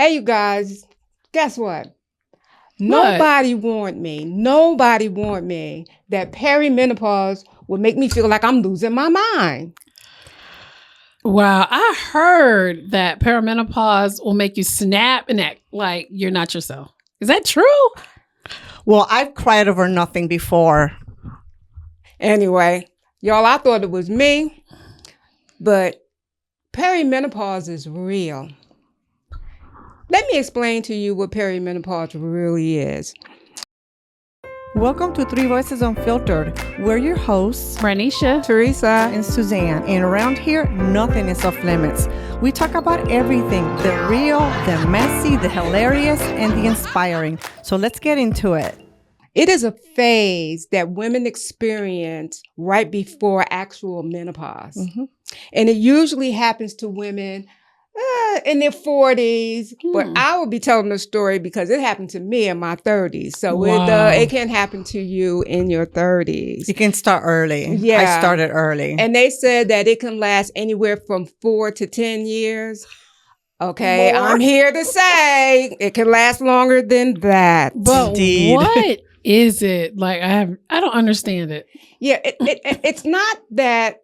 Hey, you guys, guess what? Nobody warned me that perimenopause would make me feel like I'm losing my mind. Wow, I heard that perimenopause will make you snap and act like you're not yourself. Is that true? Well, I've cried over nothing before. Anyway, y'all, I thought it was me, but perimenopause is real. Let me explain to you what perimenopause really is. Welcome to Three Voices Unfiltered. We're your hosts, Ronisha, Theresa, and Suzanne. And around here, nothing is off limits. We talk about everything, the real, the messy, the hilarious, and the inspiring. So let's get into it. It is a phase that women experience right before actual menopause. Mm-hmm. And it usually happens to women in their 40s, but I will be telling the story because it happened to me in my 30s. So it can happen to you in your 30s. You can start early. Yeah. I started early. And they said that it can last anywhere from 4 to 10 years. Okay, more. I'm here to say it can last longer than that. But indeed. What is it? Like, I don't understand it. Yeah, it's not that,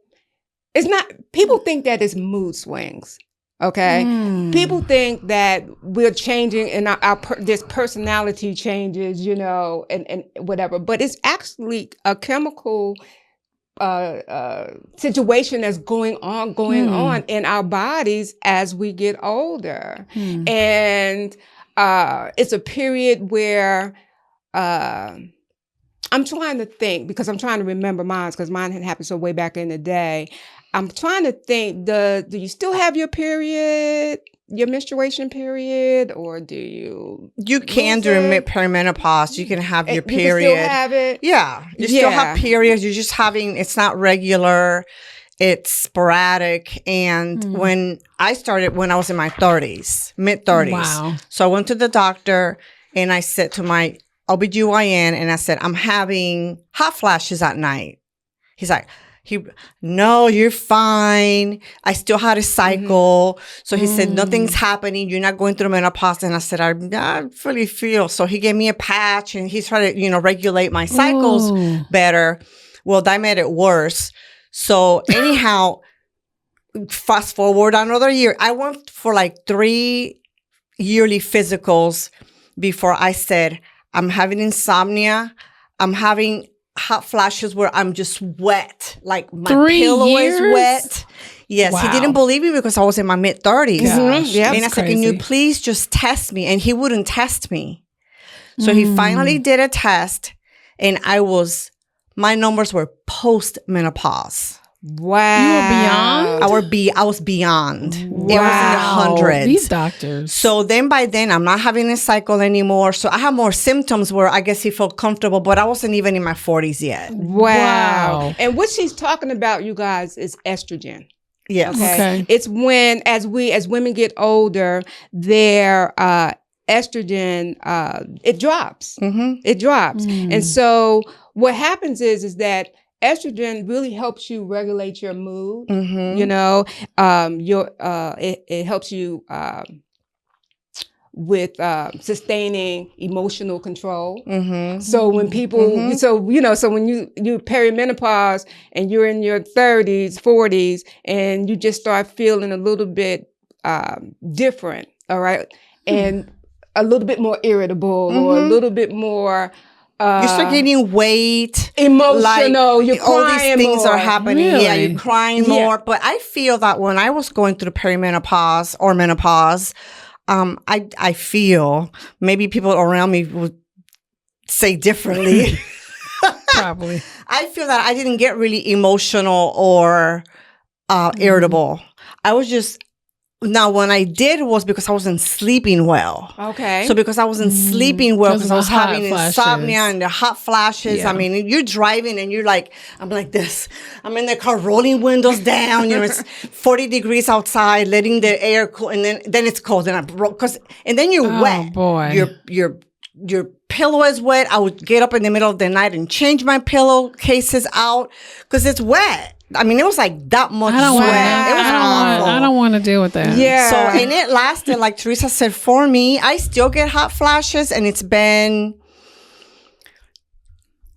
people think that it's mood swings. Okay. People think that we're changing and this personality changes, and whatever, but it's actually a chemical situation that's going on in our bodies as we get older. And it's a period where I'm trying to think, because I'm trying to remember mine, because mine had happened so way back in the day. I'm trying to think, do you still have your period, your menstruation period, or do you? You can during perimenopause. You can have your period. You can still have it? Yeah. You still have periods. You're just it's not regular. It's sporadic. And when I started, when I was in my 30s, mid-30s. Wow. So I went to the doctor and I said to my OBGYN, and I said, I'm having hot flashes at night. He's like, no, you're fine. I still had a cycle. So he said, nothing's happening. You're not going through menopause. And I said, I really feel. So he gave me a patch and he tried to, regulate my cycles better. Well, that made it worse. So anyhow, fast forward another year. I went for like 3 yearly physicals before I said, I'm having insomnia. I'm having hot flashes where I'm just wet. Like my pillow is wet. Yes. Wow. He didn't believe me because I was in my mid-30s. Yeah, and I said, can you please just test me? And he wouldn't test me. So he finally did a test and my numbers were post-menopause. Wow. You were beyond? I was beyond. Wow. It was in the hundreds. These doctors. So by then, I'm not having a cycle anymore. So I have more symptoms where I guess he felt comfortable, but I wasn't even in my 40s yet. Wow. And what she's talking about, you guys, is estrogen. Yes. Okay. It's when, as women get older, their estrogen, it drops. It drops. And so what happens is that estrogen really helps you regulate your mood. It helps you with sustaining emotional control. So when people, so when you perimenopause and you're in your 30s, 40s, and you just start feeling a little bit different, all right, and a little bit more irritable or a little bit more. You start gaining weight, emotional. You're crying all these things more. are happening. Really? Yeah, you're crying more. But I feel that when I was going through perimenopause or menopause, I feel maybe people around me would say differently. Probably. I feel that I didn't get really emotional or irritable. I was just. Now, when I did was because I wasn't sleeping well. Okay. So because I wasn't sleeping well, because I was having insomnia and the hot flashes. Yeah. I mean, you're driving and you're like, I'm like this. I'm in the car rolling windows down. It's 40 degrees outside, letting the air cool, and then it's cold, and then you're wet. Boy. Your pillow is wet. I would get up in the middle of the night and change my pillowcases out because it's wet. I mean, it was like that much sweat. It was awful. I don't want to deal with that. Yeah. So, and it lasted, like Theresa said, for me, I still get hot flashes, and it's been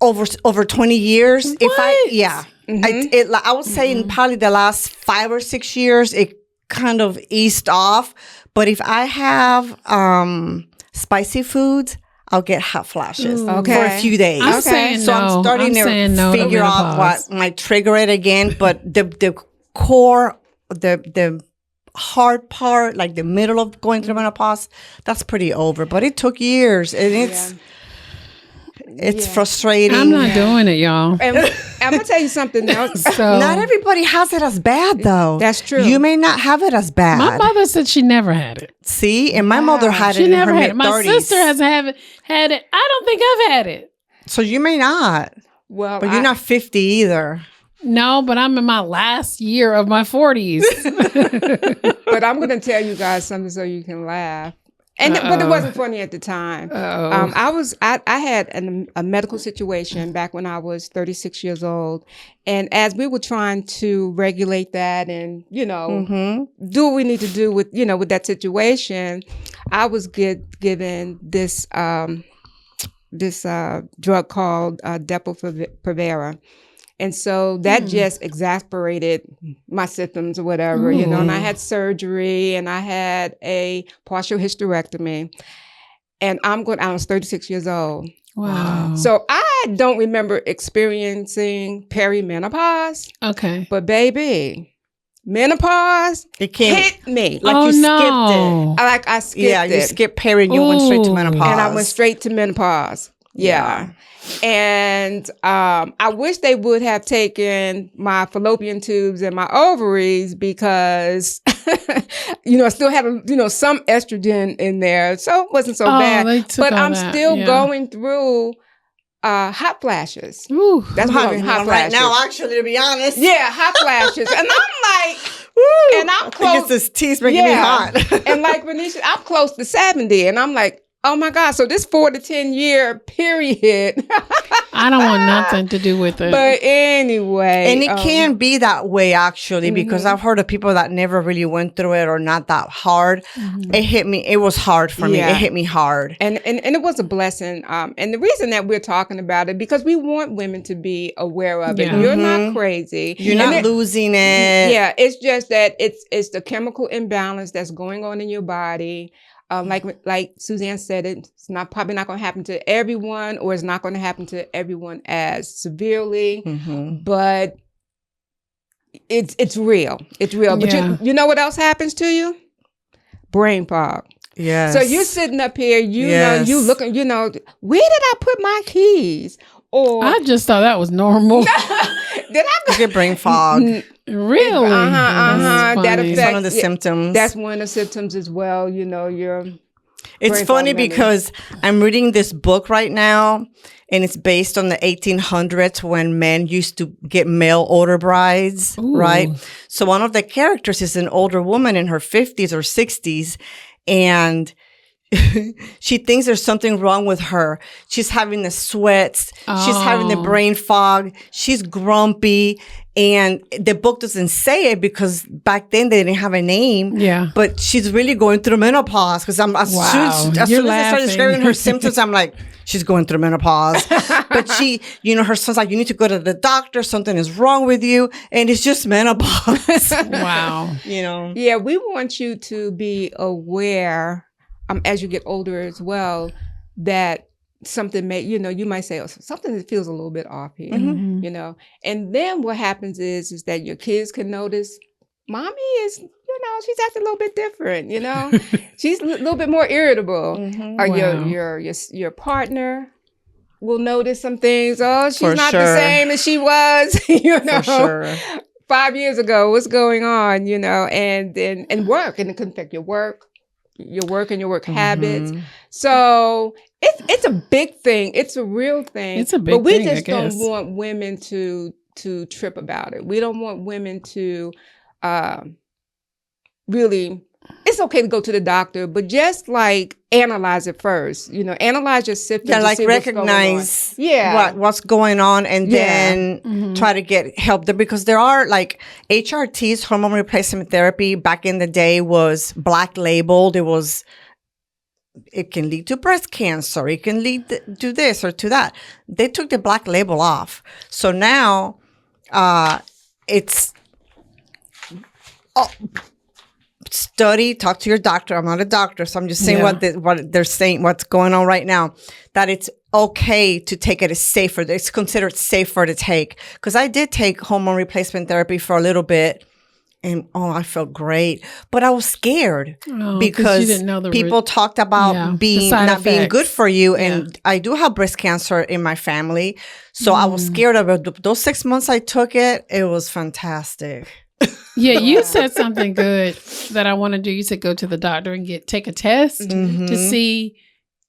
over 20 years. What? I would say in probably the last 5 or 6 years, it kind of eased off. But if I have spicy foods, I'll get hot flashes for a few days. I'm saying so no. I'm starting to figure out what might trigger it again. But the core, the hard part, like the middle of going through menopause, that's pretty over. But it took years, and it's frustrating. I'm not doing it, y'all. And I'm gonna tell you something else. So not everybody has it as bad, though. That's true. You may not have it as bad. my mother said she never had it. See, and my mother had She it never in her had it. My mid-30s. sister hasn't had it. I don't think I've had it. So you may not. Well, But you're not 50 either. No, but I'm in my last year of my 40s. But I'm gonna tell you guys something so you can laugh. And but it wasn't funny at the time. I had a medical situation back when I was 36 years old, and as we were trying to regulate that and do what we need to do with with that situation, I was given this drug called Depo-Provera. And so that just exasperated my symptoms or whatever, and I had surgery and I had a partial hysterectomy, and I was 36 years old. Wow. So I don't remember experiencing perimenopause. Okay. But baby, menopause hit me. Like skipped it. Like I skipped it. Yeah, you skipped peri and you went straight to menopause. And I went straight to menopause. Yeah. And I wish they would have taken my fallopian tubes and my ovaries because, I still had, some estrogen in there. So it wasn't so bad. But I'm still going through hot flashes. Ooh, That's what I'm hot flashes. Right now, actually, to be honest. Yeah, hot flashes. And I'm like, and I'm close. I guess this tea's making me hot. And like Ronisha, I'm close to 70. And I'm like, oh my God. So this 4 to 10 year period. I don't want nothing to do with it. But anyway. And it can be that way, actually, because I've heard of people that never really went through it or not that hard. It hit me. It was hard for me. It hit me hard. And it was a blessing. And the reason that we're talking about it, because we want women to be aware of it. You're not crazy. You're not losing it. Yeah. It's just that it's the chemical imbalance that's going on in your body. Like Suzanne said, it's probably not going to happen to everyone, or it's not going to happen to everyone as severely, but it's real. It's real. But you know what else happens to you? Brain fog. Yes. So you're sitting up here, know, you looking, where did I put my keys? Or I just thought that was normal. Did I get brain fog? Really? That affects one of the symptoms. That's one of the symptoms as well. It's funny because I'm reading this book right now, and it's based on the 1800s when men used to get mail order brides, right? So one of the characters is an older woman in her 50s or 60s, and she thinks there's something wrong with her. She's having the sweats. She's having the brain fog. She's grumpy. And the book doesn't say it because back then they didn't have a name. Yeah. But she's really going through menopause because as soon as I started describing her symptoms, I'm like, she's going through menopause. But she, her son's like, you need to go to the doctor. Something is wrong with you. And it's just menopause. Wow. Yeah, we want you to be aware as you get older as well, that something you might say, something that feels a little bit off here, and then what happens is that your kids can notice, mommy is, she's acting a little bit different, she's a little bit more irritable, or your partner will notice some things. Oh, she's not the same as she was, For sure. 5 years ago. What's going on, and work, and it can affect your work and your work habits. So it's a big thing. It's a real thing. It's a big thing. But we just don't want women to trip about it. We don't want women to really it's okay to go to the doctor, but just like analyze it first. Analyze your symptoms. Yeah, like recognize what's going on, and then try to get help there, because there are like HRTs, hormone replacement therapy. Back in the day, was black labeled. It can lead to breast cancer. It can lead to this or to that. They took the black label off, so now it's. Study, talk to your doctor. I'm not a doctor, so I'm just saying what they're saying, what's going on right now, that it's okay to take it as safer. It's considered safer to take. Because I did take hormone replacement therapy for a little bit, and I felt great. But I was scared because you didn't know people talked about not being good for you. And I do have breast cancer in my family. So I was scared of it. Those 6 months I took it, it was fantastic. Yeah, you said something good that I want to do. You said go to the doctor and take a test to see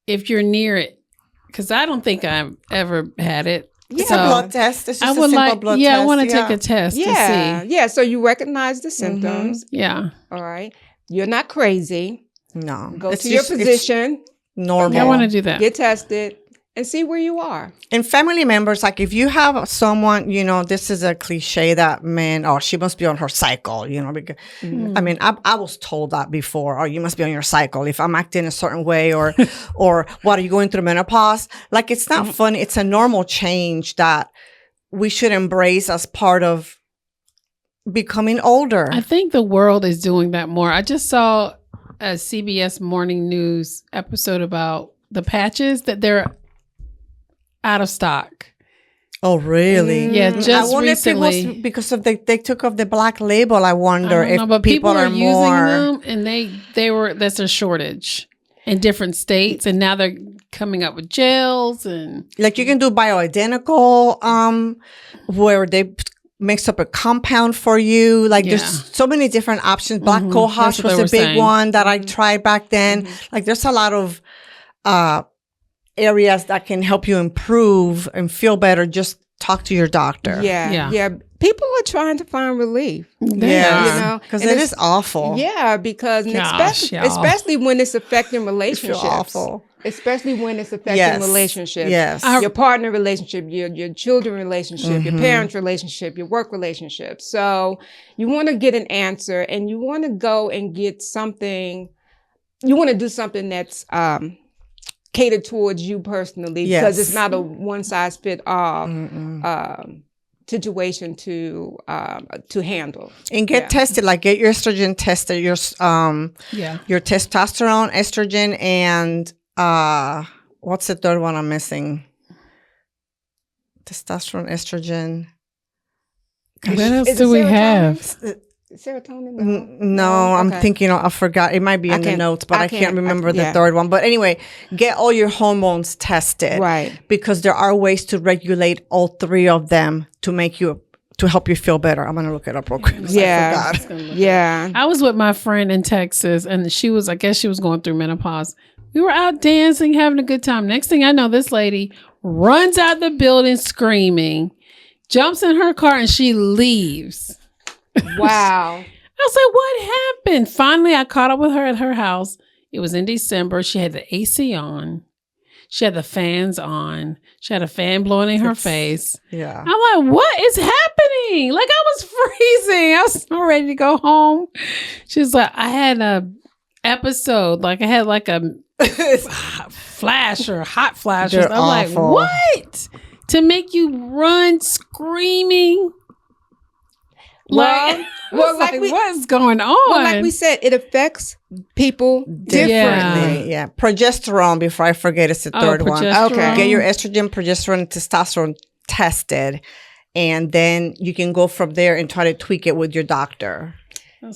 if you're near it. Because I don't think I've ever had it. It's a blood test. It's just a simple blood test. Yeah, I want to take a test to see. Yeah, so you recognize the symptoms. Yeah. All right. You're not crazy. No. Go to your physician. Normal. I want to do that. Get tested and see where you are. And family members, like if you have someone, this is a cliche that she must be on her cycle, because I mean, I was told that before, you must be on your cycle if I'm acting a certain way, or what, are you going through menopause? Like, it's not fun. It's a normal change that we should embrace as part of becoming older. I think the world is doing that more. I just saw a CBS Morning News episode about the patches that they're out of stock. Oh, really? Yeah, just recently. I wonder recently. If it was because of they took off the black label. I wonder if people are using them, and that's a shortage in different states, and now they're coming up with gels, and like you can do bioidentical, where they mix up a compound for you. Like there's so many different options. Black cohosh was a big one that I tried back then. Like there's a lot of areas that can help you improve and feel better. Just talk to your doctor. Yeah. People are trying to find relief. Yeah, because it is awful. Yeah, because especially when it's affecting relationships. It's awful. Especially when it's affecting relationships. Yes. Your partner relationship, your children relationship, your parents relationship, your work relationship. So you want to get an answer, and you want to go and get something. You want to do something that's catered towards you personally, because it's not a one size fit all situation to handle. And get tested, like get your estrogen tested, your testosterone, estrogen, and what's the third one I'm missing? Testosterone, estrogen. What else do we have? Serotonin? No, I'm thinking, I forgot. It might be in the notes, but I can't remember the third one. But anyway, get all your hormones tested. Right. Because there are ways to regulate all three of them to help you feel better. I'm going to look it up real quick. Yeah. I was with my friend in Texas, and I guess she was going through menopause. We were out dancing, having a good time. Next thing I know, this lady runs out the building screaming, jumps in her car, and she leaves. Wow. I was like, what happened? Finally, I caught up with her at her house. It was in December. She had the AC on. She had the fans on. She had a fan blowing in her face. Yeah. I'm like, what is happening? Like, I was freezing. I was so ready to go home. She was like, I had a episode. Like, I had like a flash or hot flash. I'm awful. Like, what? To make you run screaming? Like what's going on? Well, like we said, it affects people differently. Yeah. Progesterone, before I forget, is the third one. Okay. Get your estrogen, progesterone, and testosterone tested. And then you can go from there and try to tweak it with your doctor.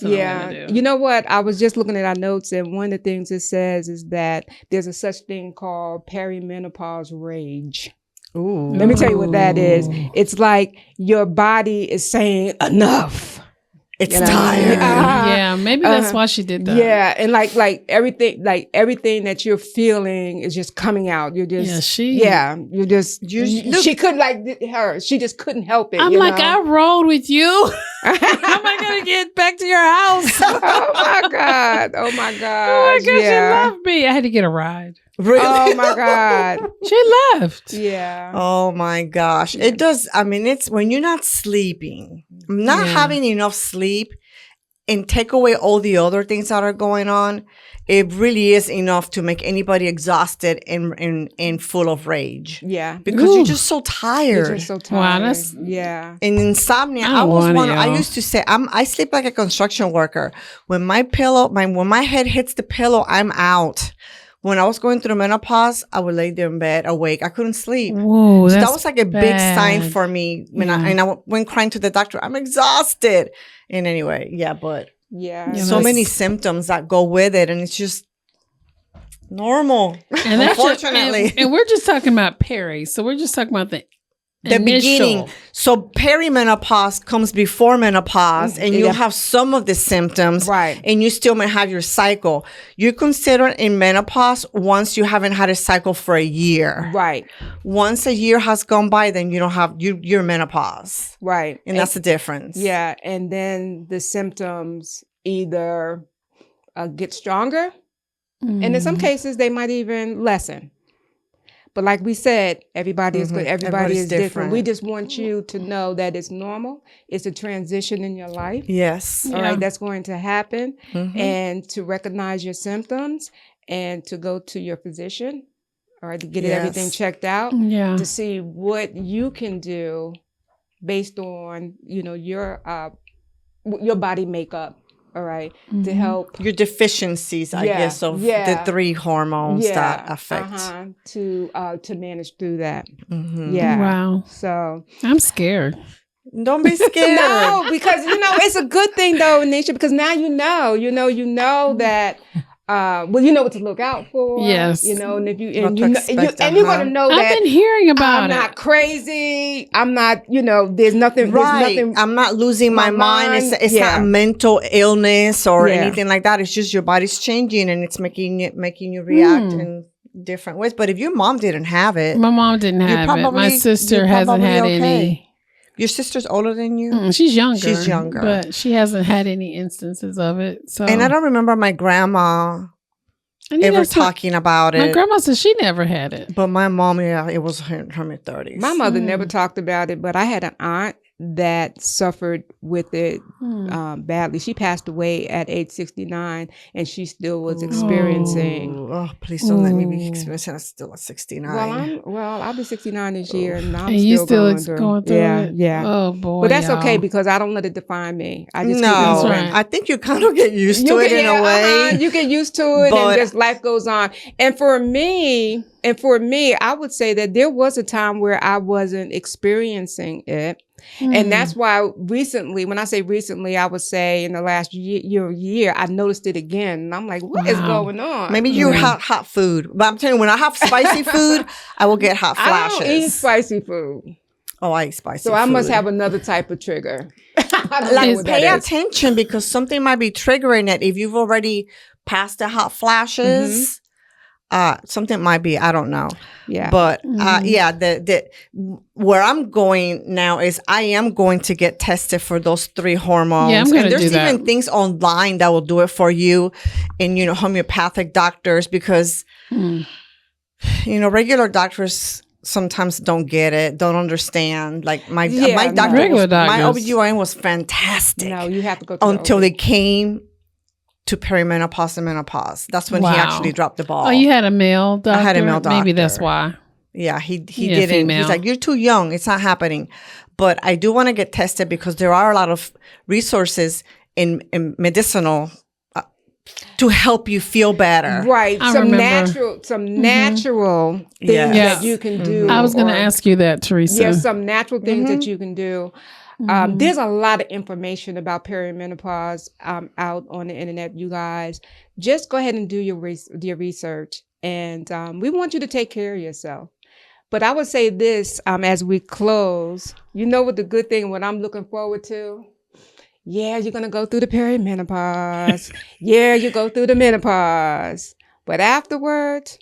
Yeah. You know what? I was just looking at our notes, and one of the things it says is that there's a such thing called perimenopause rage. Ooh. Let me tell you what that is. It's like your body is saying enough. It's tired. Yeah, maybe that's why she did that. Yeah, and like everything that you're feeling is just coming out. You're just she couldn't she just couldn't help it. I'm like, I rode with you. How am I gonna get back to your house? Oh my God. Oh my God. Oh my gosh, she loved me. I had to get a ride. Really? Oh my God. She left. Yeah. Oh my gosh. It does. I mean, it's when you're not sleeping, not having enough sleep, and take away all the other things that are going on, it really is enough to make anybody exhausted and full of rage. Yeah. Because you're just so tired. You're just so tired. Wow, yeah. And insomnia, I used to say, I sleep like a construction worker. When my head hits the pillow, I'm out. When I was going through menopause, I would lay there in bed awake. I couldn't sleep. Whoa, so that was like a big sign for me. I went crying to the doctor. I'm exhausted. And anyway, so many symptoms that go with it, and it's just normal. And unfortunately, and we're just talking about peri. So we're just talking about the beginning. So perimenopause comes before menopause, and you'll have some of the symptoms, right? And you still may have your cycle. You're considered in menopause once you haven't had a cycle for a year, right? Once a year has gone by, then you don't have you're menopause, right? And that's the difference. Yeah, and then the symptoms either get stronger, and in some cases they might even lessen. But like we said, everybody is good. Everybody is different. We just want you to know that it's normal. It's a transition in your life. Yes. All right. That's going to happen. And to recognize your symptoms and to go to your physician, all right, to get everything checked out, to see what you can do based on, your body makeup. All right, to help your deficiencies, I guess, of the 3 hormones that affect to manage through that. Yeah. Wow. So I'm scared. Don't be scared. No, because it's a good thing though, Nisha, because now you know that. You know what to look out for. Yes. And if you're going to know that I've been hearing about I'm not crazy. I'm not, there's nothing. Right. There's nothing. I'm not losing my mind. It's not a mental illness or anything like that. It's just your body's changing and it's making you react in different ways. But if your mom didn't have it, my mom didn't have it. My sister hasn't had any. Your sister's older than you? She's younger. She's younger. But she hasn't had any instances of it. So. And I don't remember my grandma ever talking about it. My grandma said she never had it. But my mom, it was her mid-30s. My mother never talked about it, but I had an aunt that suffered with it badly. She passed away at age 69, and she still was experiencing. Oh, please don't let me be experiencing. I'm still at 69. Well, I'll be 69 this year, and I'm still going through it. Yeah. Oh boy, but that's okay because I don't let it define me. I just I think you kind of get used to it in a way. You get used to it, and just life goes on. And for me, I would say that there was a time where I wasn't experiencing it. And that's why recently, when I say recently, I would say in the last year, I noticed it again. And I'm like, what is going on? Maybe you hot food. But I'm telling you, when I have spicy food, I will get hot flashes. I don't eat spicy food. Oh, I eat spicy food. So I must have another type of trigger. Pay attention because something might be triggering it. If you've already passed the hot flashes, something might be, I don't know. Yeah. But where I'm going now is I am going to get tested for those 3 hormones. Yeah, I'm going to do that. And there's even things online that will do it for you in, homeopathic doctors because, regular doctors sometimes don't get it, don't understand. Like my doctor, my OBGYN was fantastic. No, you have to go to until they came to perimenopause and menopause. That's when he actually dropped the ball. Oh, you had a male doctor? I had a male doctor. Maybe that's why. Yeah, he didn't. Female. He's like, you're too young. It's not happening. But I do want to get tested because there are a lot of resources in medicinal to help you feel better. Right. Some natural things that you can do. I was going to ask you that, Theresa. Yes, some natural things that you can do. There's a lot of information about perimenopause out on the internet, you guys. Just go ahead and do your research. And we want you to take care of yourself. But I would say this as we close, what the good thing, what I'm looking forward to? yeah, you're going to go through the perimenopause. Yeah, you go through the menopause. But afterwards,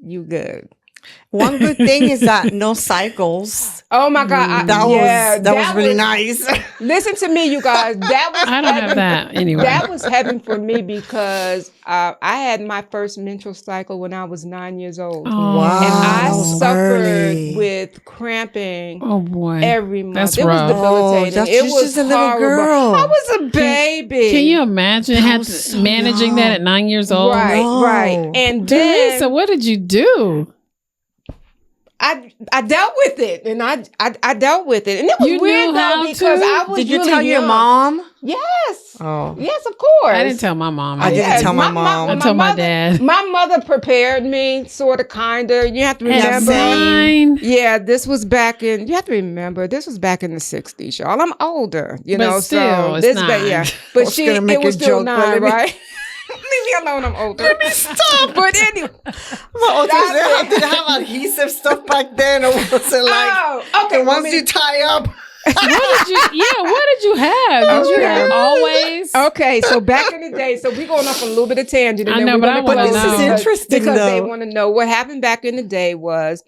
you good. One good thing is that no cycles. Oh my God. That was really nice. Listen to me, you guys. That was I don't have that anyway. That was heaven for me because I had my first menstrual cycle when I was 9 years old. Oh, wow. And I suffered early. with cramping boy. every month. That's it rough. was debilitating. It was just a little horrible. girl. I was a baby. Can you imagine managing that at 9 years old? Right, No. right. And Theresa, then what did you do? I dealt with it, and I dealt with it, and it was You weird knew though how because to? I was. Did you really tell your young. mom? Yes. Oh. Yes, of course. I didn't tell my mom. I didn't tell my mom. I told my dad. My mother prepared me, sort of, kind of. You have to At remember. 9. Yeah, this was back in. You have to remember, this was back in the '60s, y'all. I'm older, you But know. still, so it's this, 9. yeah. I But was gonna make it was a still joke, but 9, let me- right? Leave me alone. I'm older. Let me stop. But anyway, Did it have adhesive stuff back then, or was it like okay. the ones you tie up? What did you have? Did you have always? Okay, so back in the day, so we're going off a little bit of tangent. And I then know, we're but gonna I wanna close know. This is interesting, because they though. want to know what happened back in the day was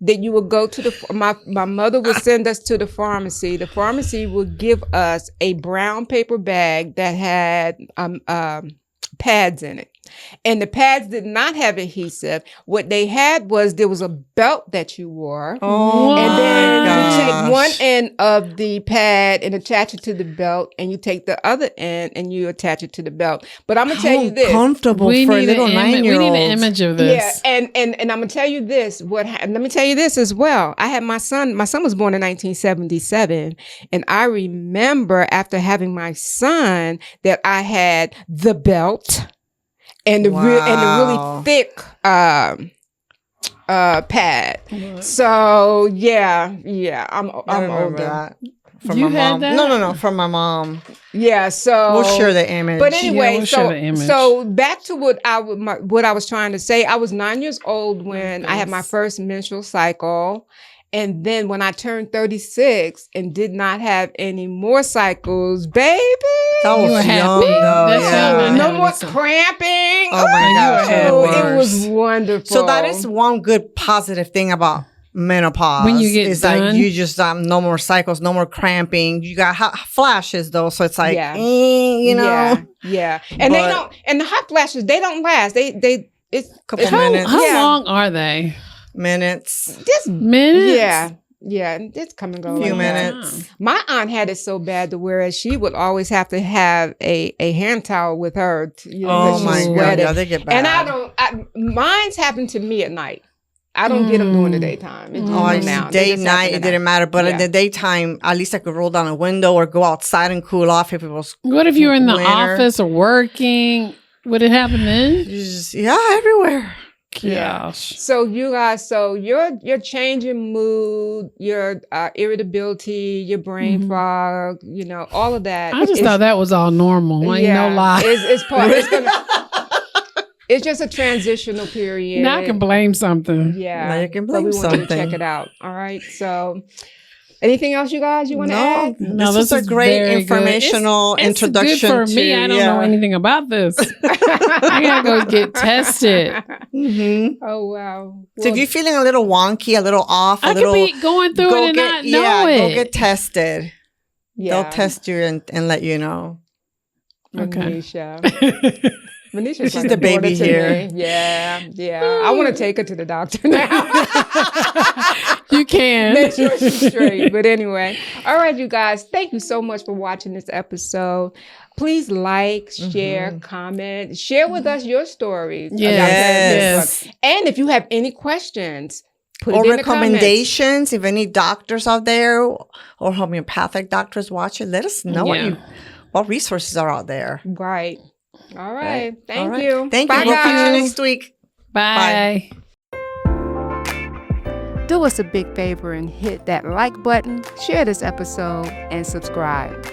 that you would go to my mother would send us to the pharmacy. The pharmacy would give us a brown paper bag that had pads in it. And the pads did not have adhesive. What they had was there was a belt that you wore. Oh, And then my you take gosh. one end of the pad and attach it to the belt, and you take the other end and you attach it to the belt. But I'm gonna tell you this. Comfortable We for a need little we 9-year-old. need an image of this. Yeah, and I'm gonna tell you this. Let me tell you this as well. I had my son. My son was born in 1977, and I remember after having my son that I had the belt and the really thick pad. What? So yeah, I'm remember older. that. From You my had mom. that? No, from my mom. Yeah, so We'll share the image. But anyway, we'll share the image. so back to what I was trying to say. I was 9 years old when I had my first menstrual cycle. And then when I turned 36 and did not have any more cycles, baby. That was You were young, happy. though. That's Yeah. young. No having more some- cramping. Oh my gosh, It was wonderful. So that is one good positive thing about menopause. When you get is done. that you just no more cycles, no more cramping. You got hot flashes though, so it's like Yeah. you know, Yeah. And they don't. And the hot flashes, they don't last. It's Couple it's- minutes. How Yeah. long are they? minutes. Just Minutes? Yeah, it's come and go. Few like that. minutes. My aunt had it so bad to where she would always have to have a hand towel with her. Oh because my she god, sweated. yeah, they get bad. And mine's happened to me at night. I don't get them during the daytime. It's Oh, I just now. just They day, just night, happen it at didn't night. matter. But in Yeah. the daytime, at least I could roll down a window or go outside and cool off if it was. What if you were in the Winter. office or working? Would it happen then? Just, everywhere. Yeah. Gosh. So you guys, your change in mood, your irritability, your brain fog, all of that. I just is- thought that was all normal. Ain't no lie. It's part. It's just a transitional period. Now I can blame something. Yeah. Now you can But blame we want you to something. check it out. All right. So, anything else you guys you want to add? No, this was a is great very good. informational It's introduction. good for me. to, I don't know anything about this. I gotta go get tested. Mm-hmm. Oh wow. So if you're feeling a little wonky, a little off, I could be going through it and not know it. go get tested. yeah. They'll test you and let you know. Okay. Renisha. Renisha's She's like the a daughter baby to here. me. Yeah. I want to take her to the doctor now. You can. Make sure she's straight. But anyway, all right, you guys. Thank you so much for watching this episode. Please like, share, comment, share with us your stories. about Yes. Perimenopause. And if you have any questions, put Or it in the comments. recommendations. If any doctors out there or homeopathic doctors watch it, let us know what resources are out there. Right. All right. Thank All right. you. Thank Bye, you. We'll catch you guys. next week. Bye. Do us a big favor and hit that like button, share this episode, and subscribe.